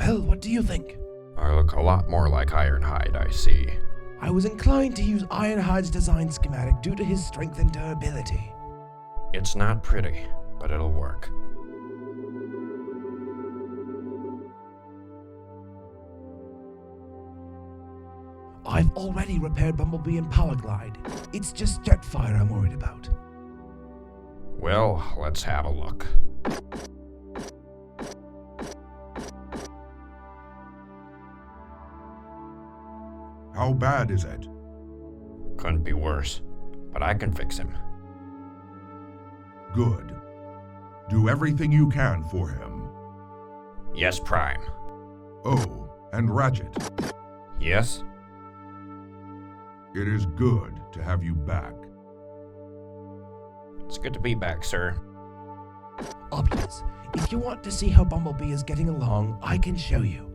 Well, what do you think? I look a lot more like Ironhide, I see. I was inclined to use Ironhide's design schematic due to his strength and durability. It's not pretty, but it'll work. I've already repaired Bumblebee and Powerglide. It's just Jetfire I'm worried about. Well, let's have a look. How bad is it? Couldn't be worse, but I can fix him. Good. Do everything you can for him. Yes, Prime. Oh, and Ratchet. Yes? It is good to have you back. It's good to be back, sir. Obvious. If you want to see how Bumblebee is getting along, I can show you.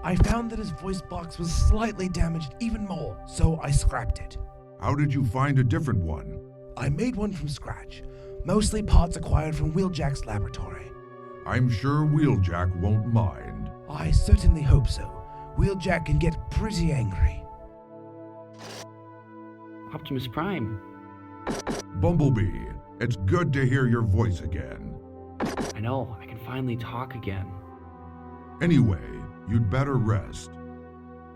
I found that his voice box was slightly damaged even more, so I scrapped it. How did you find a different one? I made one from scratch, mostly parts acquired from Wheeljack's laboratory. I'm sure Wheeljack won't mind. I certainly hope so. Wheeljack can get pretty angry. Optimus Prime. Bumblebee, it's good to hear your voice again. I know, I can finally talk again. Anyway, you'd better rest.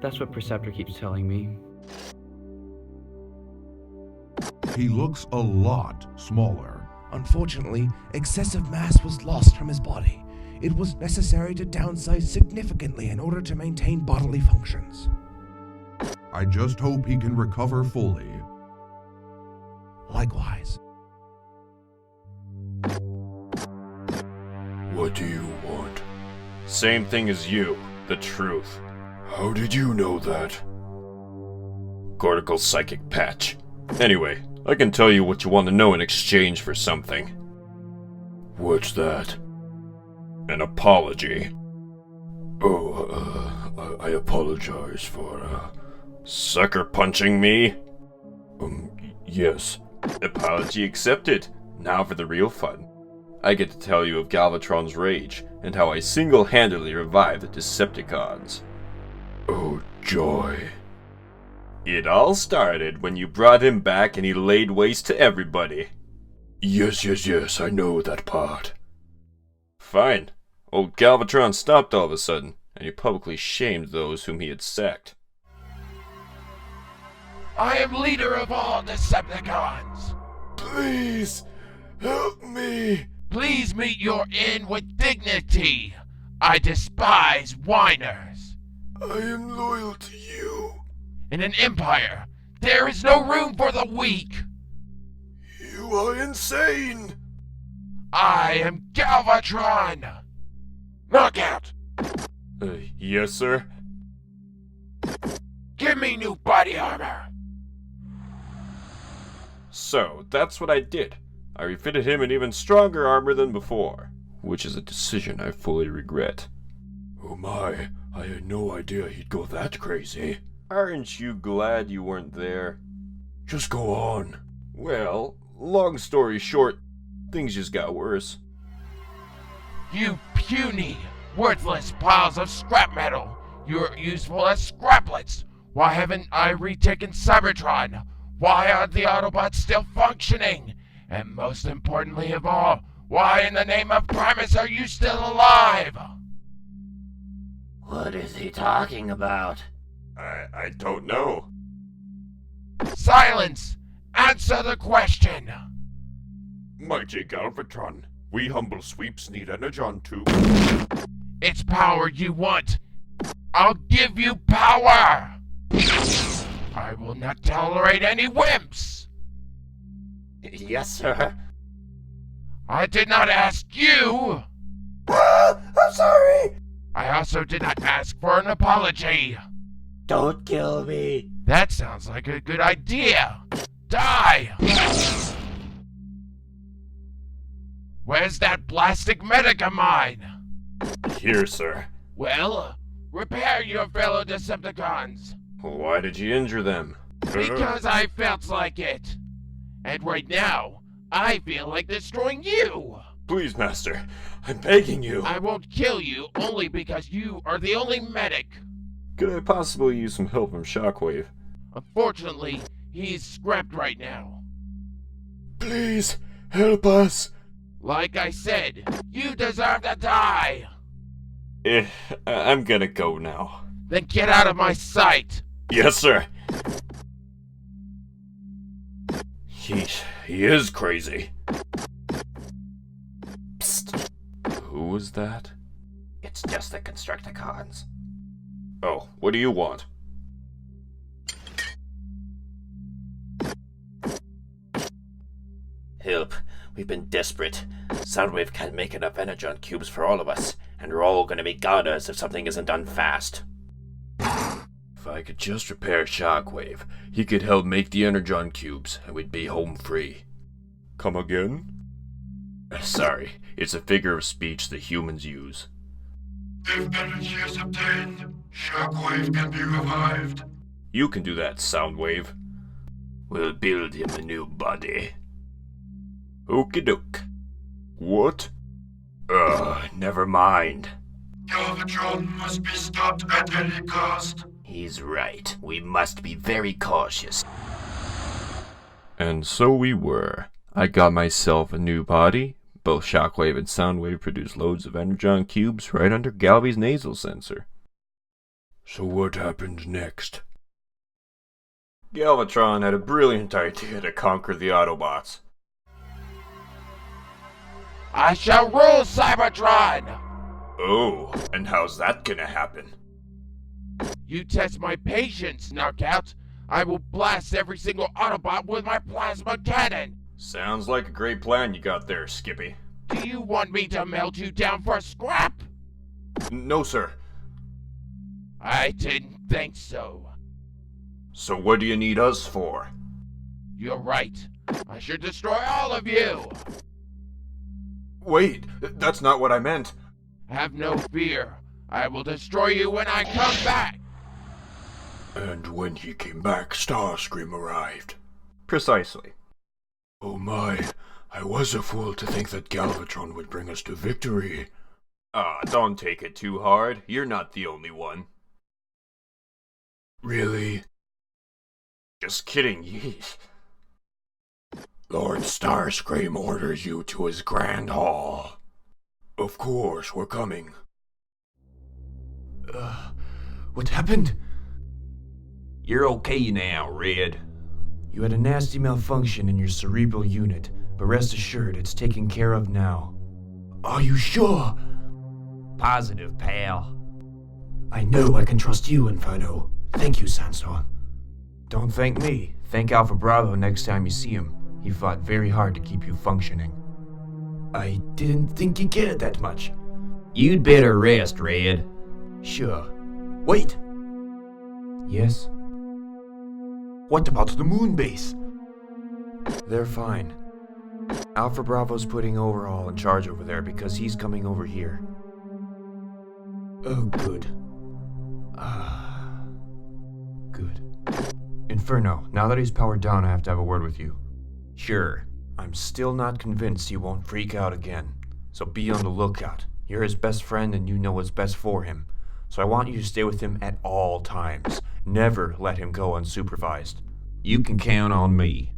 That's what Perceptor keeps telling me. He looks a lot smaller. Unfortunately, excessive mass was lost from his body. It was necessary to downsize significantly in order to maintain bodily functions. I just hope he can recover fully. Likewise. What do you want? Same thing as you, the truth. How did you know that? Cortical psychic patch. Anyway, I can tell you what you want to know in exchange for something. What's that? An apology. Oh, I apologize for, Sucker punching me? Yes. Apology accepted. Now for the real fun. I get to tell you of Galvatron's rage, and how I single-handedly revived the Decepticons. Oh, joy. It all started when you brought him back and he laid waste to everybody. Yes, I know that part. Fine. Old Galvatron stopped all of a sudden, and he publicly shamed those whom he had sacked. I am leader of all Decepticons. Please, help me. Please meet your end with dignity. I despise whiners. I am loyal to you. In an empire, there is no room for the weak. You are insane. I am Galvatron. Knockout. Yes, sir? Give me new body armor. So, that's what I did. I refitted him in even stronger armor than before, which is a decision I fully regret. Oh my, I had no idea he'd go that crazy. Aren't you glad you weren't there? Just go on. Well, long story short, things just got worse. You puny, worthless piles of scrap metal. You're useful as scraplets. Why haven't I retaken Cybertron? Why are the Autobots still functioning? And most importantly of all, why in the name of Primus are you still alive? What is he talking about? I don't know. Silence! Answer the question! Mighty Galvatron, we humble sweeps need energon too. It's power you want. I'll give you power! I will not tolerate any wimps! Yes, sir. I did not ask you! I'm sorry! I also did not ask for an apology. Don't kill me. That sounds like a good idea. Die! Where's that plastic medic of mine? Here, sir. Well, repair your fellow Decepticons. Why did you injure them? Because I felt like it. And right now, I feel like destroying you! Please, Master. I'm begging you. I won't kill you only because you are the only medic. Could I possibly use some help from Shockwave? Unfortunately, he's scrapped right now. Please, help us. Like I said, you deserve to die! I'm gonna go now. Then get out of my sight! Yes, sir. He is crazy. Psst. Who was that? It's just the Constructicons. Oh, what do you want? Help. We've been desperate. Soundwave can't make enough energon cubes for all of us, and we're all gonna be goners if something isn't done fast. If I could just repair Shockwave, he could help make the energon cubes, and we'd be home free. Come again? Sorry, it's a figure of speech the humans use. If energy is obtained, Shockwave can be revived. You can do that, Soundwave. We'll build him a new body. Okie doke. What? Never mind. Galvatron must be stopped at any cost. He's right. We must be very cautious. And so we were. I got myself a new body. Both Shockwave and Soundwave produce loads of energon cubes right under Galvy's nasal sensor. So what happened next? Galvatron had a brilliant idea to conquer the Autobots. I shall rule Cybertron! Oh, and how's that gonna happen? You test my patience, Knockout. I will blast every single Autobot with my plasma cannon! Sounds like a great plan you got there, Skippy. Do you want me to melt you down for scrap? No, sir. I didn't think so. So what do you need us for? You're right. I should destroy all of you! Wait, that's not what I meant. Have no fear. I will destroy you when I come back! And when he came back, Starscream arrived. Precisely. Oh my, I was a fool to think that Galvatron would bring us to victory. Don't take it too hard. You're not the only one. Really? Just kidding, yeesh. Lord Starscream orders you to his grand hall. Of course, we're coming. What happened? You're okay now, Red. You had a nasty malfunction in your cerebral unit, but rest assured it's taken care of now. Are you sure? Positive, pal. I know I can trust you, Inferno. Thank you, Sandstorm. Don't thank me. Thank Alpha Bravo next time you see him. He fought very hard to keep you functioning. I didn't think you cared that much. You'd better rest, Red. Sure. Wait! Yes? What about the moon base? They're fine. Alpha Bravo's putting Overhaul in charge over there because he's coming over here. Oh, good. Good. Inferno, now that he's powered down, I have to have a word with you. Sure. I'm still not convinced he won't freak out again, so be on the lookout. You're his best friend and you know what's best for him, so I want you to stay with him at all times. Never let him go unsupervised. You can count on me.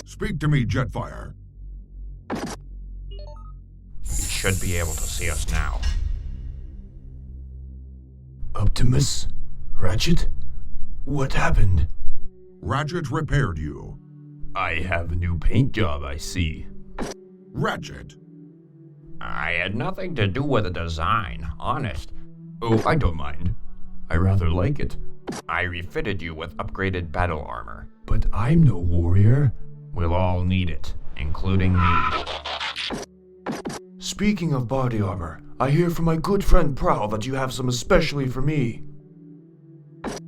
Speak to me, Jetfire. You should be able to see us now. Optimus? Ratchet? What happened? Ratchet repaired you. I have a new paint job, I see. Ratchet? I had nothing to do with the design, honest. Oh, I don't mind. I rather like it. I refitted you with upgraded battle armor. But I'm no warrior. We'll all need it, including me. Speaking of body armor, I hear from my good friend Prowl that you have some especially for me.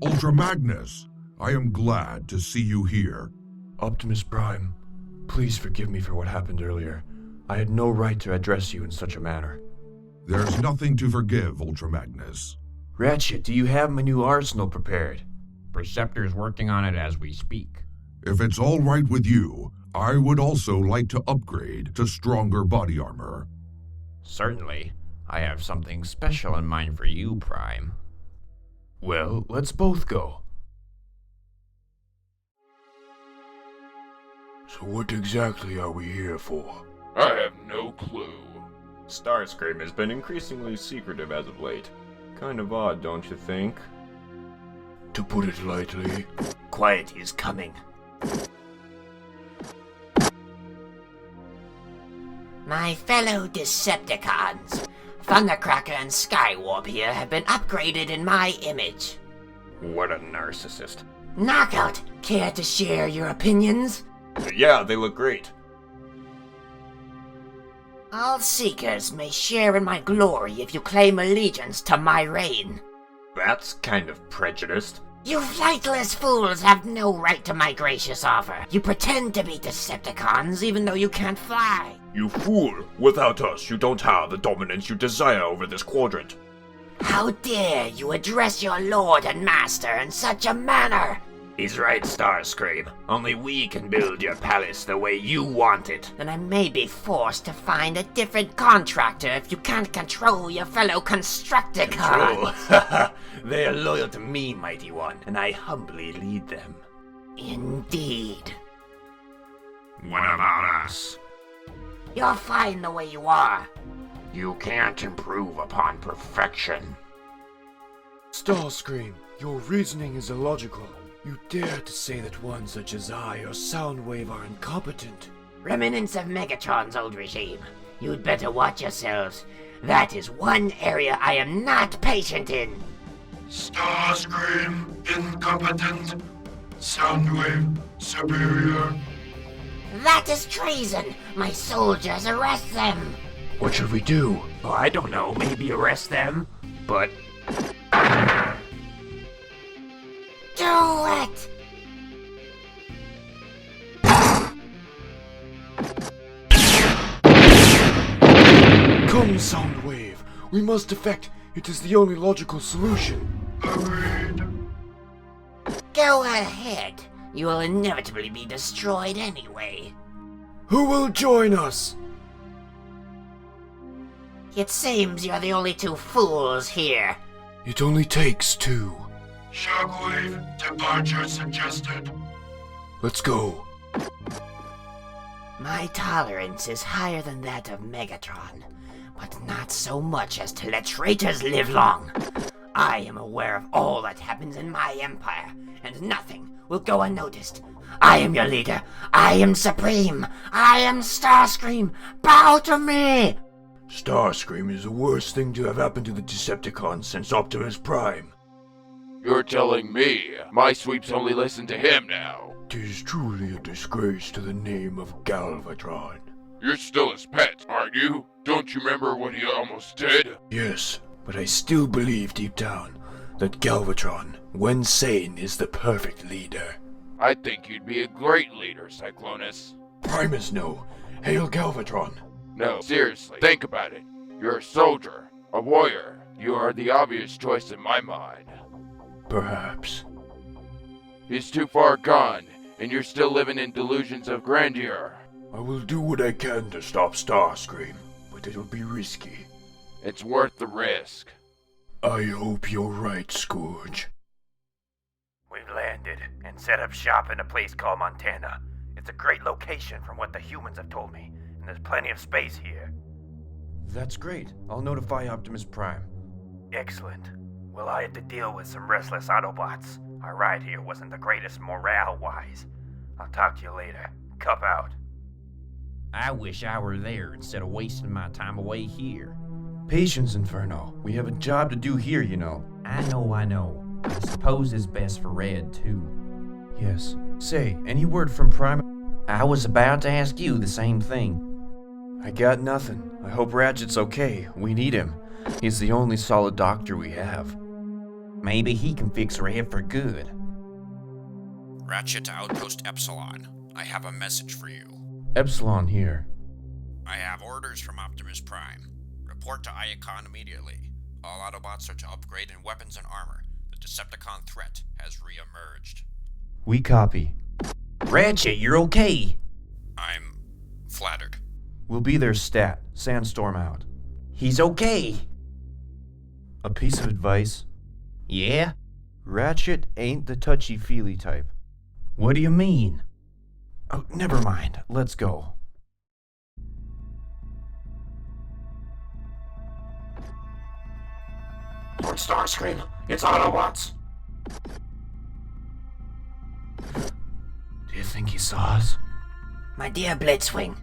Ultra Magnus, I am glad to see you here. Optimus Prime, please forgive me for what happened earlier. I had no right to address you in such a manner. There's nothing to forgive, Ultra Magnus. Ratchet, do you have my new arsenal prepared? Perceptor's working on it as we speak. If it's all right with you, I would also like to upgrade to stronger body armor. Certainly. I have something special in mind for you, Prime. Well, let's both go. So what exactly are we here for? I have no clue. Starscream has been increasingly secretive as of late. Kind of odd, don't you think? To put it lightly, Quiet is coming. My fellow Decepticons, Thundercracker and Skywarp here have been upgraded in my image. What a narcissist. Knockout, care to share your opinions? Yeah, they look great. All Seekers may share in my glory if you claim allegiance to my reign. That's kind of prejudiced. You flightless fools have no right to my gracious offer. You pretend to be Decepticons even though you can't fly. you fool! Without us, you don't have the dominance you desire over this quadrant. How dare you address your lord and master in such a manner? He's right, Starscream. Only we can build your palace the way you want it. Then I may be forced to find a different contractor if you can't control your fellow Constructicons. True. They are loyal to me, Mighty One, and I humbly lead them. Indeed. What about us? You're fine the way you are. You can't improve upon perfection. Starscream, your reasoning is illogical. You dare to say that one such as I or Soundwave are incompetent. Remnants of Megatron's old regime. You'd better watch yourselves. That is one area I am not patient in. Starscream, incompetent. Soundwave, superior. That is treason. My soldiers, arrest them. What should we do? Oh, I don't know. Maybe arrest them. But Do it! come, Soundwave. We must defect. It is the only logical solution. Agreed. Go ahead. You will inevitably be destroyed anyway. Who will join us? It seems you're the only two fools here. It only takes two. Shockwave, departure suggested. Let's go. My tolerance is higher than that of Megatron, but not so much as to let traitors live long. I am aware of all that happens in my empire, and nothing will go unnoticed. I am your leader. I am supreme. I am Starscream. Bow to me! Starscream is the worst thing to have happened to the Decepticons since Optimus Prime. You're telling me my sweeps only listen to him now. 'Tis truly a disgrace to the name of Galvatron. You're still his pet, aren't you? Don't you remember what he almost did? Yes, but I still believe deep down that Galvatron, when sane, is the perfect leader. I think you'd be a great leader, Cyclonus. Primus no. Hail Galvatron. No, seriously, think about it. You're a soldier, a warrior. You are the obvious choice in my mind. Perhaps. He's too far gone, and you're still living in delusions of grandeur. I will do what I can to stop Starscream, but it'll be risky. It's worth the risk. I hope you're right, Scourge. We've landed and set up shop in a place called Montana. It's a great location from what the humans have told me, and there's plenty of space here. That's great. I'll notify Optimus Prime. Excellent. Well, I had to deal with some restless Autobots. Our ride here wasn't the greatest morale-wise. I'll talk to you later. Cup out. I wish I were there instead of wasting my time away here. Patience, Inferno. We have a job to do here, you know. I know. I suppose it's best for Red, too. Yes. Say, any word from Prime? I was about to ask you the same thing. I got nothing. I hope Ratchet's okay. We need him. He's the only solid doctor we have. Maybe he can fix Red for good. Ratchet to Outpost Epsilon. I have a message for you. Epsilon here. I have orders from Optimus Prime. Report to Iacon immediately. All Autobots are to upgrade in weapons and armor. The Decepticon threat has re-emerged. We copy. Ratchet, you're okay. I'm flattered. We'll be there stat. Sandstorm out. He's okay. A piece of advice. Yeah? Ratchet ain't the touchy-feely type. What do you mean? Oh, never mind. Let's go. Lord Starscream, it's Autobots. Do you think he saw us? My dear Blitzwing,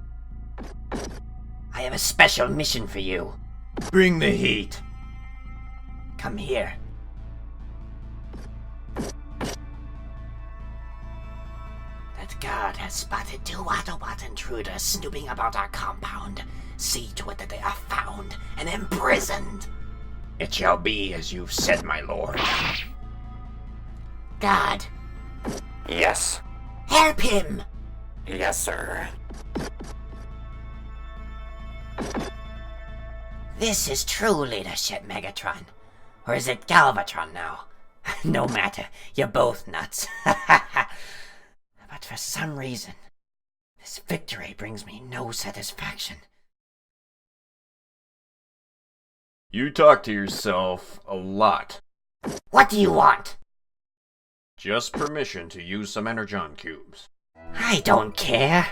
I have a special mission for you. Bring the heat. Come here. That guard has spotted 2 Autobot intruders snooping about our compound. See to it that they are found and imprisoned. It shall be as you've said, my lord. Guard, Yes. help him! Yes, sir. This is true leadership, Megatron. Or is it Galvatron now? No matter, you're both nuts. But for some reason, this victory brings me no satisfaction. You talk to yourself a lot. What do you want? Just permission to use some energon cubes. I don't care.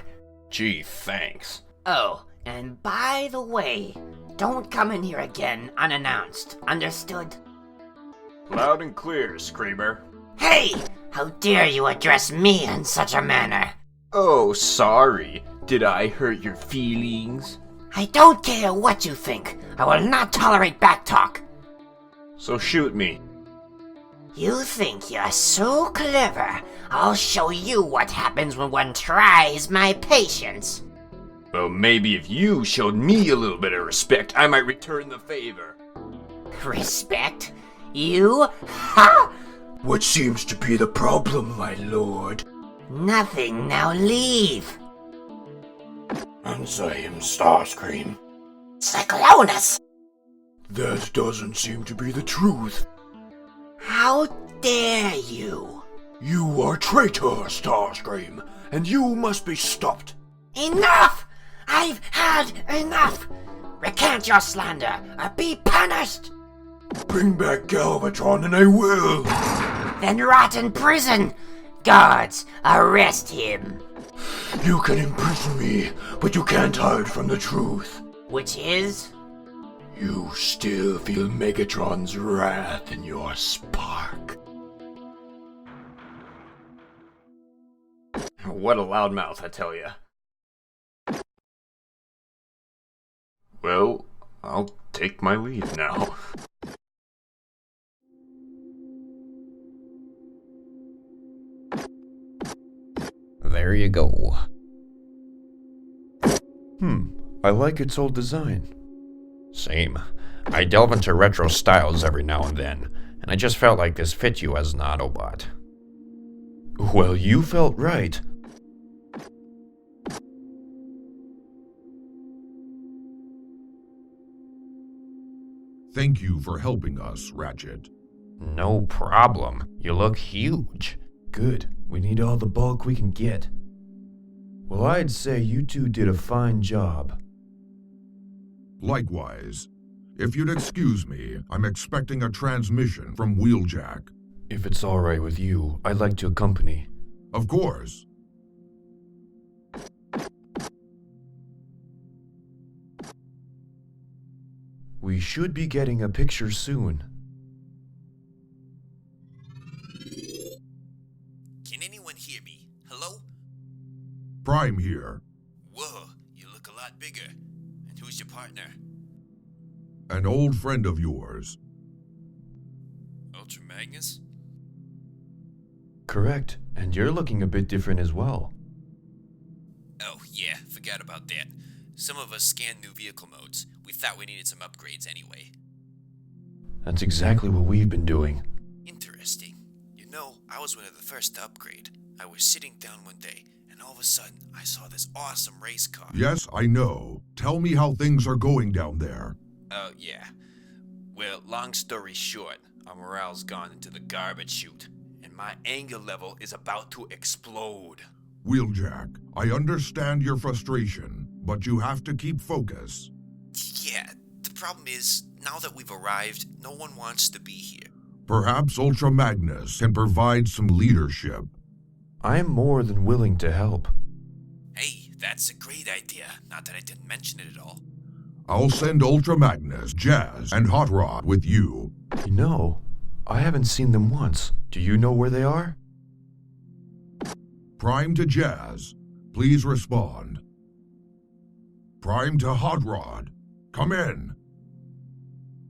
Gee, thanks. Oh, and by the way, don't come in here again unannounced, understood? Loud and clear, Screamer. Hey! How dare you address me in such a manner? Oh, sorry. Did I hurt your feelings? I don't care what you think. I will not tolerate backtalk. So shoot me. You think you're so clever. I'll show you what happens when one tries my patience. Well, maybe if you showed me a little bit of respect, I might return the favor. Respect? You? Ha! What seems to be the problem, my lord? Nothing. Now leave. Answer him, Starscream. Cyclonus! That doesn't seem to be the truth. How dare you? You are traitor, Starscream, and you must be stopped. Enough! I've had enough! Recant your slander, or be punished! Bring back Galvatron and I will. Then rot in prison! Guards, arrest him! You can imprison me, but you can't hide from the truth. Which is? You still feel Megatron's wrath in your spark. What a loudmouth, I tell ya. Well, I'll take my leave now. There you go. I like its old design. Same. I delve into retro styles every now and then, and I just felt like this fit you as an Autobot. Well, you felt right. Thank you for helping us, Ratchet. No problem. You look huge. Good. We need all the bulk we can get. Well, I'd say you two did a fine job. Likewise. If you'd excuse me, I'm expecting a transmission from Wheeljack. If it's all right with you, I'd like to accompany. Of course. We should be getting a picture soon. Can anyone hear me? Hello? Prime here. Whoa, you look a lot bigger. And who's your partner? An old friend of yours. Ultra Magnus? Correct, and you're looking a bit different as well. Oh, yeah, forgot about that. Some of us scanned new vehicle modes. We thought we needed some upgrades anyway. That's exactly what we've been doing. Interesting. You know, I was one of the first to upgrade. I was sitting down one day, and all of a sudden, I saw this awesome race car. Yes, I know. Tell me how things are going down there. Oh, yeah. Well, long story short, our morale's gone into the garbage chute, and my anger level is about to explode. Wheeljack, I understand your frustration, but you have to keep focus. Yeah, the problem is, now that we've arrived, no one wants to be here. Perhaps Ultra Magnus can provide some leadership. I am more than willing to help. Hey, that's a great idea, not that I didn't mention it at all. I'll send Ultra Magnus, Jazz, and Hot Rod with you. You know, I haven't seen them once. Do you know where they are? Prime to Jazz. Please respond. Prime to Hot Rod. Come in.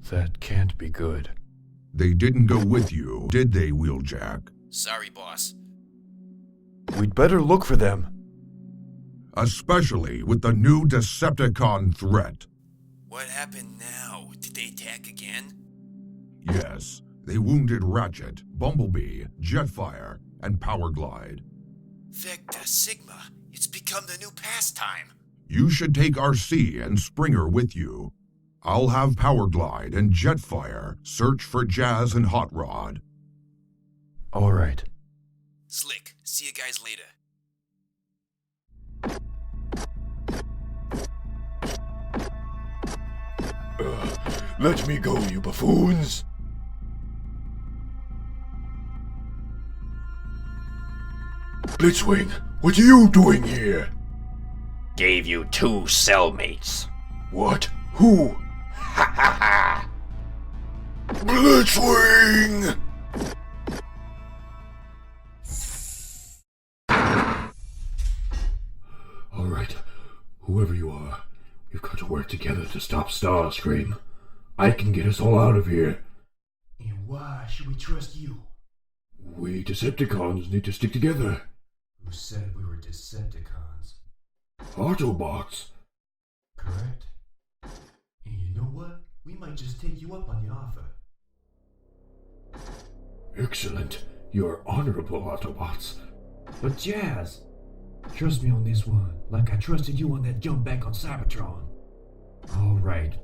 That can't be good. They didn't go with you, did they, Wheeljack? Sorry, boss. We'd better look for them. Especially with the new Decepticon threat. What happened now? Did they attack again? Yes, they wounded Ratchet, Bumblebee, Jetfire, and Powerglide. Vecta Sigma, it's become the new pastime. You should take RC and Springer with you. I'll have Powerglide and Jetfire search for Jazz and Hot Rod. All right. Slick, see you guys later. Let me go, you buffoons! Blitzwing, what are you doing here? Gave you 2 cellmates. What? Who? Ha ha ha! Blitzwing! Alright, whoever you are, we've got to work together to stop Starscream. I can get us all out of here. And why should we trust you? We Decepticons need to stick together. Who said we were Decepticons? Autobots? Correct. And you know what? We might just take you up on the offer. Excellent. You are honorable, Autobots. But Jazz, trust me on this one, like I trusted you on that jump back on Cybertron. Alright.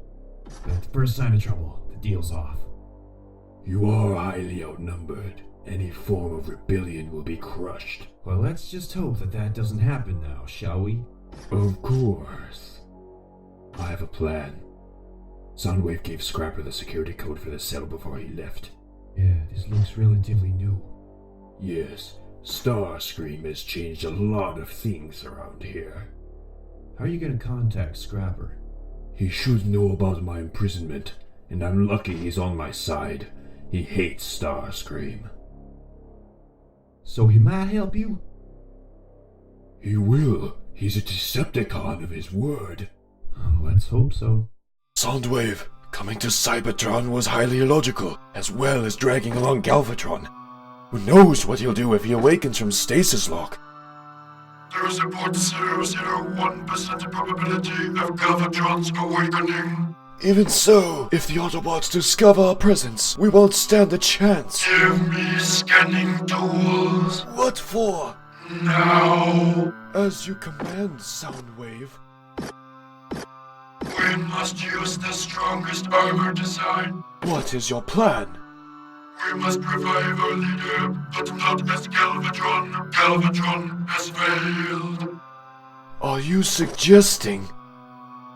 But at the first sign of trouble, the deal's off. You are highly outnumbered. Any form of rebellion will be crushed. Well, let's just hope that that doesn't happen now, shall we? Of course. I have a plan. Soundwave gave Scrapper the security code for the cell before he left. Yeah, this looks relatively new. Yes, Starscream has changed a lot of things around here. How are you gonna contact Scrapper? He should know about my imprisonment, and I'm lucky he's on my side. He hates Starscream. So he might help you? He will. He's a Decepticon of his word. Oh, let's hope so. Soundwave, coming to Cybertron was highly illogical, as well as dragging along Galvatron. Who knows what he'll do if he awakens from stasis lock? There is a 0.001% probability of Galvatron's awakening. Even so, if the Autobots discover our presence, we won't stand a chance. Give me scanning tools. What for? Now. As you command, Soundwave. We must use the strongest armor design. What is your plan? We must revive our leader, but not as Galvatron. Galvatron has failed. Are you suggesting?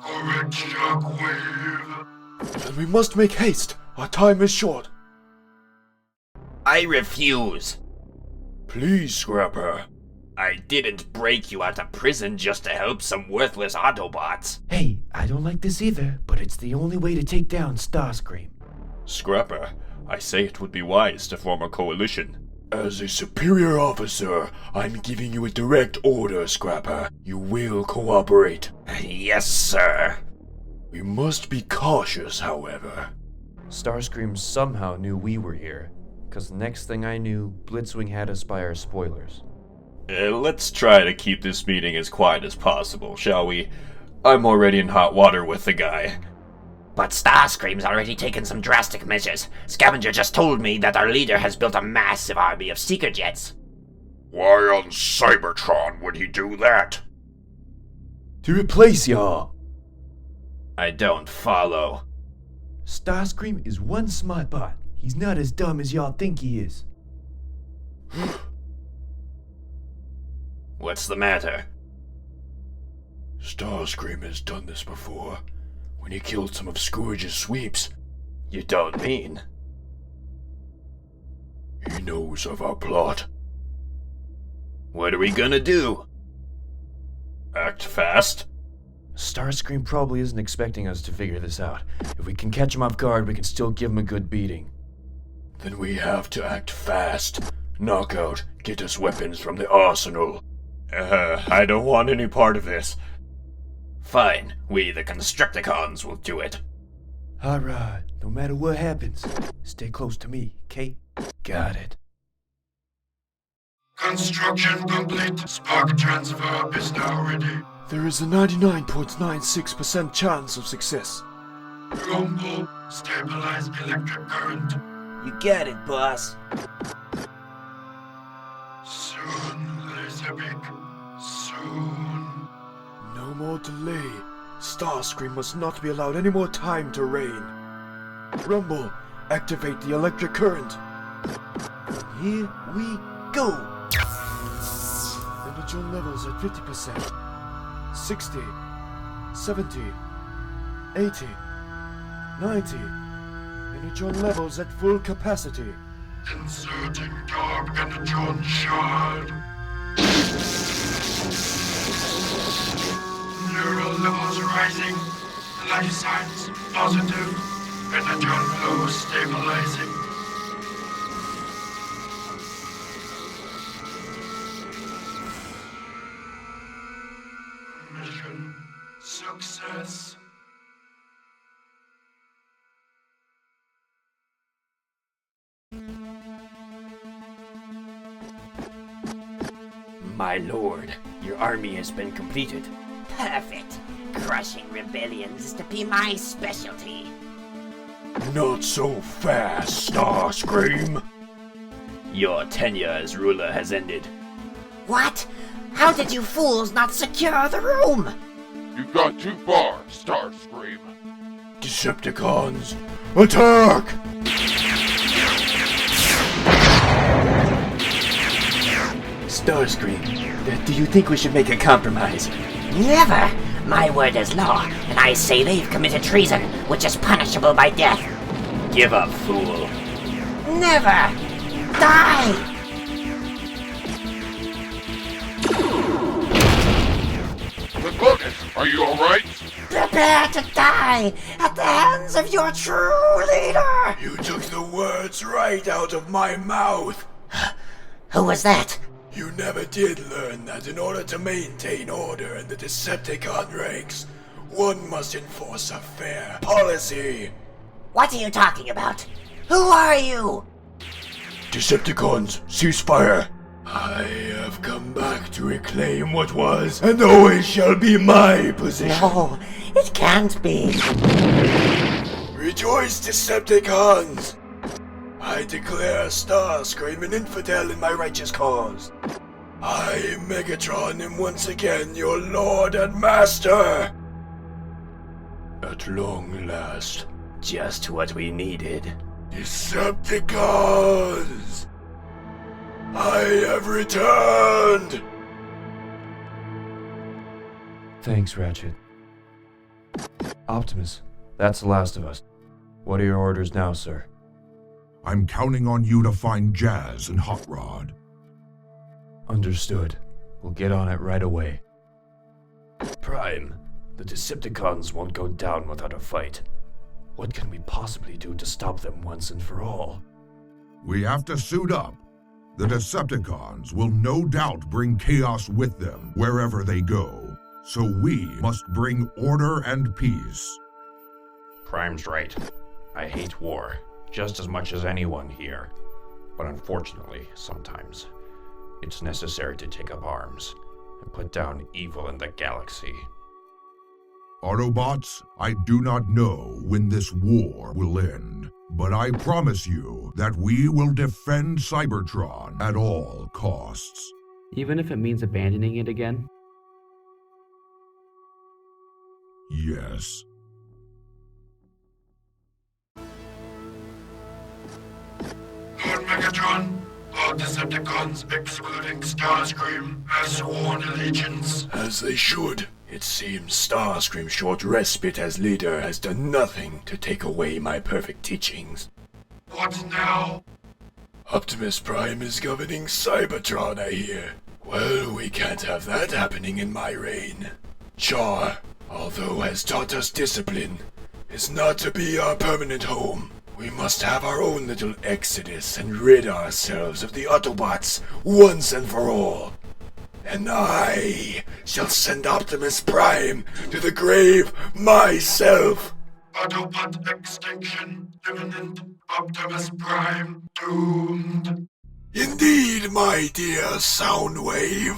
Correct, Shockwave. Then we must make haste. Our time is short. I refuse. Please, Scrapper. I didn't break you out of prison just to help some worthless Autobots. Hey, I don't like this either, but it's the only way to take down Starscream. Scrapper, I say it would be wise to form a coalition. As a superior officer, I'm giving you a direct order, Scrapper. You will cooperate. Yes, sir. We must be cautious, however. Starscream somehow knew we were here, because the next thing I knew, Blitzwing had us by our spoilers. Let's try to keep this meeting as quiet as possible, shall we? I'm already in hot water with the guy. But Starscream's already taken some drastic measures. Scavenger just told me that our leader has built a massive army of seeker jets. Why on Cybertron would he do that? To replace y'all. I don't follow. Starscream is one smart bot. He's not as dumb as y'all think he is. What's the matter? Starscream has done this before, when he killed some of Scourge's sweeps. You don't mean? He knows of our plot. What are we gonna do? Act fast? Starscream probably isn't expecting us to figure this out. If we can catch him off guard, we can still give him a good beating. Then we have to act fast. Knock out, get us weapons from the arsenal. I don't want any part of this. Fine, we the Constructicons will do it. Alright, no matter what happens, stay close to me, okay? Got it. Construction complete. Spark transfer is now ready. There is a 99.96% chance of success. Rumble, stabilize electric current. You got it, boss. Soon, Laserbeak. Soon. No more delay. Starscream must not be allowed any more time to reign. Rumble, activate the electric current. Here we go! Energy levels at 50%. 60, 70, 80, 90. Energy levels at full capacity. Inserting dark energon shard. Neural levels rising. Life signs positive. Energon flow stabilizing. Mission success. My lord, your army has been completed. Perfect. Crushing rebellions is to be my specialty. Not so fast, Starscream. Your tenure as ruler has ended. What? How did you fools not secure the room? You've gone too far, Starscream. Decepticons, attack! Starscream, do you think we should make a compromise? Never! My word is law, and I say they've committed treason, which is punishable by death. Give up, fool. Never! Die! Lieutenant, are you alright? Prepare to die at the hands of your true leader! You took the words right out of my mouth. Who was that? You never did learn that in order to maintain order in the Decepticon ranks, one must enforce a fair policy. What are you talking about? Who are you? Decepticons, cease fire. I have come back to reclaim what was and always shall be my position. No, it can't be. Rejoice, Decepticons! I declare Starscream an infidel in my righteous cause. I, Megatron, am once again your lord and master. At long last. Just what we needed. Decepticons! I have returned! Thanks, Ratchet. Optimus, that's the last of us. What are your orders now, sir? I'm counting on you to find Jazz and Hot Rod. Understood. We'll get on it right away. Prime, the Decepticons won't go down without a fight. What can we possibly do to stop them once and for all? We have to suit up. The Decepticons will no doubt bring chaos with them wherever they go. So we must bring order and peace. Prime's right. I hate war, just as much as anyone here. But unfortunately, sometimes, it's necessary to take up arms and put down evil in the galaxy. Autobots, I do not know when this war will end, but I promise you that we will defend Cybertron at all costs. Even if it means abandoning it again? Yes. Megatron. All Decepticons, excluding Starscream, have sworn allegiance. As they should. It seems Starscream's short respite as leader has done nothing to take away my perfect teachings. What now? Optimus Prime is governing Cybertron, I hear. Well, we can't have that happening in my reign. Char, although has taught us discipline, is not to be our permanent home. We must have our own little exodus and rid ourselves of the Autobots once and for all. And I shall send Optimus Prime to the grave myself. Autobot extinction imminent. Optimus Prime doomed. Indeed, my dear Soundwave.